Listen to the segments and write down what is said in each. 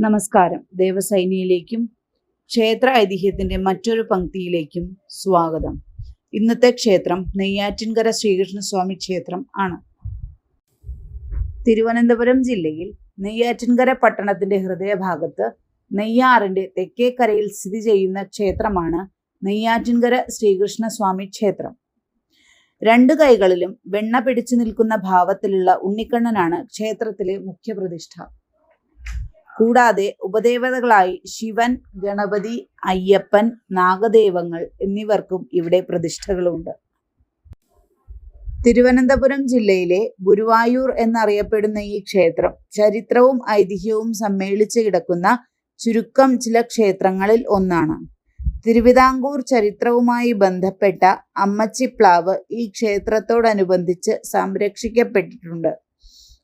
നമസ്കാരം. ദേവസൈനിയിലേക്കും ക്ഷേത്ര ഐതിഹ്യത്തിന്റെ മറ്റൊരു പങ്ക്തിയിലേക്കും സ്വാഗതം. ഇന്നത്തെ ക്ഷേത്രം നെയ്യാറ്റിൻകര ശ്രീകൃഷ്ണസ്വാമി ക്ഷേത്രം ആണ്. തിരുവനന്തപുരം ജില്ലയിൽ നെയ്യാറ്റിൻകര പട്ടണത്തിന്റെ ഹൃദയഭാഗത്ത് നെയ്യാറിന്റെ തെക്കേക്കരയിൽ സ്ഥിതി ചെയ്യുന്ന ക്ഷേത്രമാണ് നെയ്യാറ്റിൻകര ശ്രീകൃഷ്ണസ്വാമി ക്ഷേത്രം. രണ്ടു കൈകളിലും വെണ്ണ പിടിച്ചു നിൽക്കുന്ന ഭാവത്തിലുള്ള ഉണ്ണിക്കണ്ണനാണ് ക്ഷേത്രത്തിലെ മുഖ്യപ്രതിഷ്ഠ. കൂടാതെ ഉപദേവതകളായി ശിവൻ, ഗണപതി, അയ്യപ്പൻ, നാഗദേവങ്ങൾ എന്നിവർക്കും ഇവിടെ പ്രതിഷ്ഠകളുണ്ട്. തിരുവനന്തപുരം ജില്ലയിലെ ഗുരുവായൂർ എന്നറിയപ്പെടുന്ന ഈ ക്ഷേത്രം ചരിത്രവും ഐതിഹ്യവും സമ്മേളിച്ച് കിടക്കുന്ന ചുരുക്കം ചില ക്ഷേത്രങ്ങളിൽ ഒന്നാണ്. തിരുവിതാംകൂർ ചരിത്രവുമായി ബന്ധപ്പെട്ട അമ്മച്ചിപ്ലാവ് ഈ ക്ഷേത്രത്തോടനുബന്ധിച്ച് സംരക്ഷിക്കപ്പെട്ടിട്ടുണ്ട്.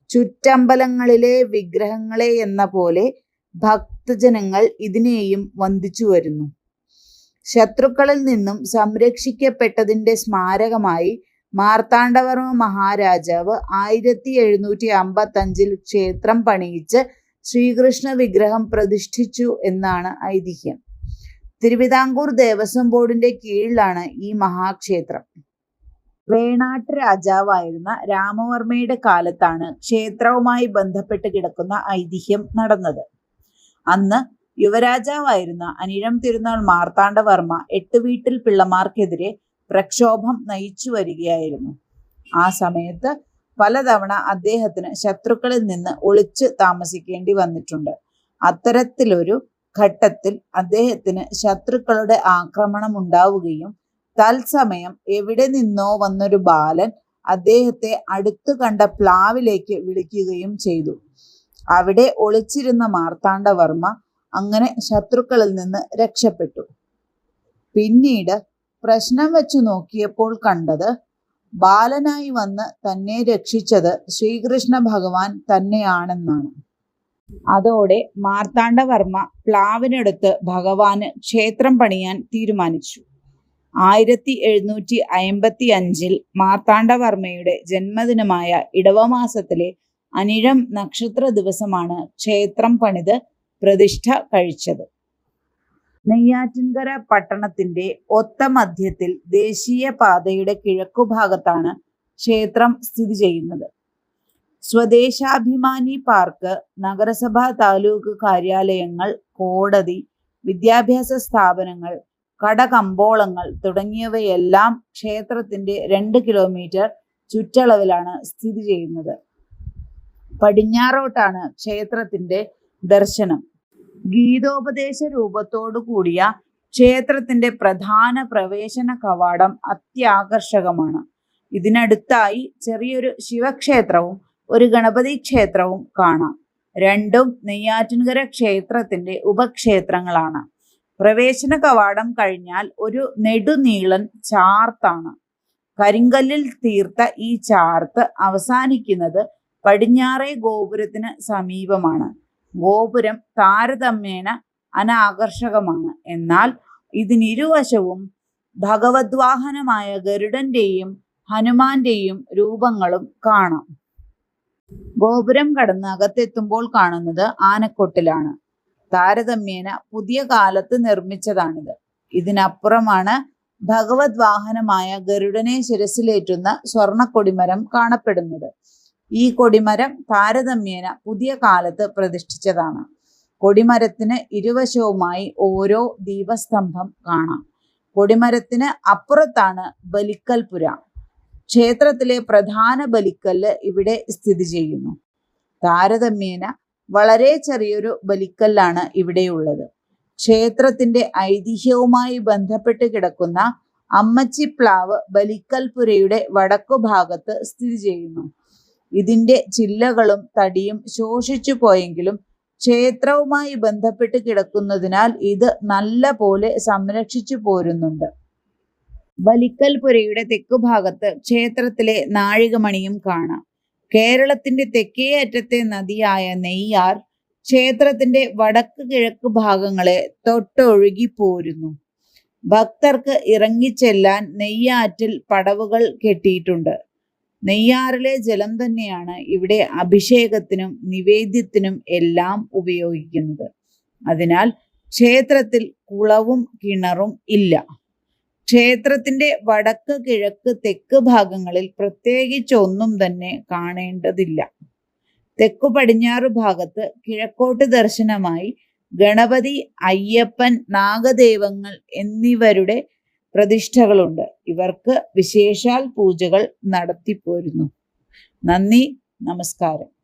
ചുറ്റമ്പലങ്ങളിലെ വിഗ്രഹങ്ങളെ എന്ന പോലെ ഭക്തജനങ്ങൾ ഇതിനെയും വന്ദിച്ചു വരുന്നു. ശത്രുക്കളിൽ നിന്നും സംരക്ഷിക്കപ്പെട്ടതിൻ്റെ സ്മാരകമായി മാർത്താണ്ഡവർമ്മ മഹാരാജാവ് 1755 ക്ഷേത്രം പണിയിച്ച് ശ്രീകൃഷ്ണ വിഗ്രഹം പ്രതിഷ്ഠിച്ചു എന്നാണ് ഐതിഹ്യം. തിരുവിതാംകൂർ ദേവസ്വം ബോർഡിന്റെ കീഴിലാണ് ഈ മഹാക്ഷേത്രം. വേണാട്ട് രാജാവായിരുന്ന രാമവർമ്മയുടെ കാലത്താണ് ക്ഷേത്രവുമായി ബന്ധപ്പെട്ട് കിടക്കുന്ന ഐതിഹ്യം നടന്നത്. അന്ന് യുവരാജാവായിരുന്ന അനിഴം തിരുനാൾ മാർത്താണ്ഡവർമ്മ എട്ടുവീട്ടിൽ പിള്ളമാർക്കെതിരെ പ്രക്ഷോഭം നയിച്ചു വരികയായിരുന്നു. ആ സമയത്ത് പലതവണ അദ്ദേഹത്തിന് ശത്രുക്കളിൽ നിന്ന് ഒളിച്ചു താമസിക്കേണ്ടി വന്നിട്ടുണ്ട്. അത്തരത്തിലൊരു ഘട്ടത്തിൽ അദ്ദേഹത്തിന് ശത്രുക്കളുടെ ആക്രമണം ഉണ്ടാവുകയും തത്സമയം എവിടെ നിന്നോ വന്നൊരു ബാലൻ അദ്ദേഹത്തെ അടുത്തു കണ്ട പ്ലാവിലേക്ക് വിളിക്കുകയും ചെയ്തു. അവിടെ ഒളിച്ചിരുന്ന മാർത്താണ്ഡവർമ്മ അങ്ങനെ ശത്രുക്കളിൽ നിന്ന് രക്ഷപ്പെട്ടു. പിന്നീട് പ്രശ്നം വെച്ചു നോക്കിയപ്പോൾ കണ്ടത് ബാലനായി വന്ന് തന്നെ രക്ഷിച്ചത് ശ്രീകൃഷ്ണ ഭഗവാൻ തന്നെയാണെന്നാണ്. അതോടെ മാർത്താണ്ഡവർമ്മ പ്ലാവിനടുത്ത് ഭഗവാന് ക്ഷേത്രം പണിയാൻ തീരുമാനിച്ചു. 1755 മാർത്താണ്ഡവർമ്മയുടെ ജന്മദിനമായ ഇടവമാസത്തിലെ അനിഴം നക്ഷത്ര ദിവസമാണ് ക്ഷേത്രം പണിത് പ്രതിഷ്ഠ കഴിച്ചത്. നെയ്യാറ്റിൻകര പട്ടണത്തിന്റെ ഒത്ത മധ്യത്തിൽ ദേശീയ പാതയുടെ കിഴക്കുഭാഗത്താണ് ക്ഷേത്രം സ്ഥിതി ചെയ്യുന്നത്. സ്വദേശാഭിമാനി പാർക്ക്, നഗരസഭ, താലൂക്ക് കാര്യാലയങ്ങൾ, കോടതി, വിദ്യാഭ്യാസ സ്ഥാപനങ്ങൾ, കടകമ്പോളങ്ങൾ തുടങ്ങിയവയെല്ലാം ക്ഷേത്രത്തിന്റെ 2 കിലോമീറ്റർ ചുറ്റളവിലാണ് സ്ഥിതി ചെയ്യുന്നത്. പടിഞ്ഞാറോട്ടാണ് ക്ഷേത്രത്തിന്റെ ദർശനം. ഗീതോപദേശ രൂപത്തോടു കൂടിയ ക്ഷേത്രത്തിന്റെ പ്രധാന പ്രവേശന കവാടം അത്യാകർഷകമാണ്. ഇതിനടുത്തായി ചെറിയൊരു ശിവക്ഷേത്രവും ഒരു ഗണപതി ക്ഷേത്രവും കാണാം. രണ്ടും നെയ്യാറ്റിൻകര ക്ഷേത്രത്തിന്റെ ഉപക്ഷേത്രങ്ങളാണ്. പ്രവേശന കവാടം കഴിഞ്ഞാൽ ഒരു നെടുനീളൻ ചാർത്താണ്. കരിങ്കല്ലിൽ തീർത്ത ഈ ചാർത്ത് അവസാനിക്കുന്നത് പടിഞ്ഞാറേ ഗോപുരത്തിന് സമീപമാണ്. ഗോപുരം താരതമ്യേന അനാകർഷകമാണ്. എന്നാൽ ഇതിനിരുവശവും ഭഗവദ്വാഹനമായ ഗരുഡന്റെയും ഹനുമാന്റെയും രൂപങ്ങളും കാണാം. ഗോപുരം കടന്ന് അകത്തെത്തുമ്പോൾ കാണുന്നത് ആനക്കൊട്ടിലാണ്. താരതമ്യേന പുതിയ കാലത്ത് നിർമ്മിച്ചതാണിത്. ഇതിനപ്പുറമാണ് ഭഗവത് വാഹനമായ ഗരുഡനെ ശിരസിലേറ്റുന്ന സ്വർണ്ണ കൊടിമരം കാണപ്പെടുന്നത്. ഈ കൊടിമരം താരതമ്യേന പുതിയ കാലത്ത് പ്രതിഷ്ഠിച്ചതാണ്. കൊടിമരത്തിന് ഇരുവശവുമായി ഓരോ ദീപസ്തംഭം കാണാം. കൊടിമരത്തിന് അപ്പുറത്താണ് ബലിക്കൽപുര. ക്ഷേത്രത്തിലെ പ്രധാന ബലിക്കല്ല് ഇവിടെ സ്ഥിതി ചെയ്യുന്നു. താരതമ്യേന വളരെ ചെറിയൊരു ബലിക്കല്ലാണ് ഇവിടെയുള്ളത്. ക്ഷേത്രത്തിന്റെ ഐതിഹ്യവുമായി ബന്ധപ്പെട്ട് കിടക്കുന്ന അമ്മച്ചിപ്ലാവ് ബലിക്കൽപുരയുടെ വടക്കുഭാഗത്ത് സ്ഥിതി ചെയ്യുന്നു. ഇതിന്റെ ചില്ലകളും തടിയും ശോഷിച്ചു പോയെങ്കിലും ക്ഷേത്രവുമായി ബന്ധപ്പെട്ട് കിടക്കുന്നതിനാൽ ഇത് നല്ല പോലെ സംരക്ഷിച്ചു പോരുന്നുണ്ട്. ബലിക്കൽപുരയുടെ തെക്കുഭാഗത്ത് ക്ഷേത്രത്തിലെ നാഴികമണിയും കാണാം. കേരളത്തിന്റെ തെക്കേ അറ്റത്തെ നദിയായ നെയ്യാർ ക്ഷേത്രത്തിന്റെ വടക്ക് കിഴക്ക് ഭാഗങ്ങളെ തൊട്ടൊഴുകി പോരുന്നു. ഭക്തർക്ക് ഇറങ്ങിച്ചെല്ലാൻ നെയ്യാറ്റിൽ പടവുകൾ കെട്ടിയിട്ടുണ്ട്. നെയ്യാറിലെ ജലം തന്നെയാണ് ഇവിടെ അഭിഷേകത്തിനും നിവേദ്യത്തിനും എല്ലാം ഉപയോഗിക്കുന്നത്. അതിനാൽ ക്ഷേത്രത്തിൽ കുളവും കിണറും ഇല്ല. ക്ഷേത്രത്തിന്റെ വടക്ക് കിഴക്ക് തെക്ക് ഭാഗങ്ങളിൽ പ്രത്യേകിച്ച് ഒന്നും തന്നെ കാണേണ്ടതില്ല. തെക്കു പടിഞ്ഞാറ് ഭാഗത്ത് കിഴക്കോട്ട് ദർശനമായി ഗണപതി, അയ്യപ്പൻ, നാഗദൈവങ്ങൾ എന്നിവരുടെ പ്രതിഷ്ഠകളുണ്ട്. ഇവർക്ക് വിശേഷാൽ പൂജകൾ നടത്തിപ്പോരുന്നു. നന്ദി, നമസ്കാരം.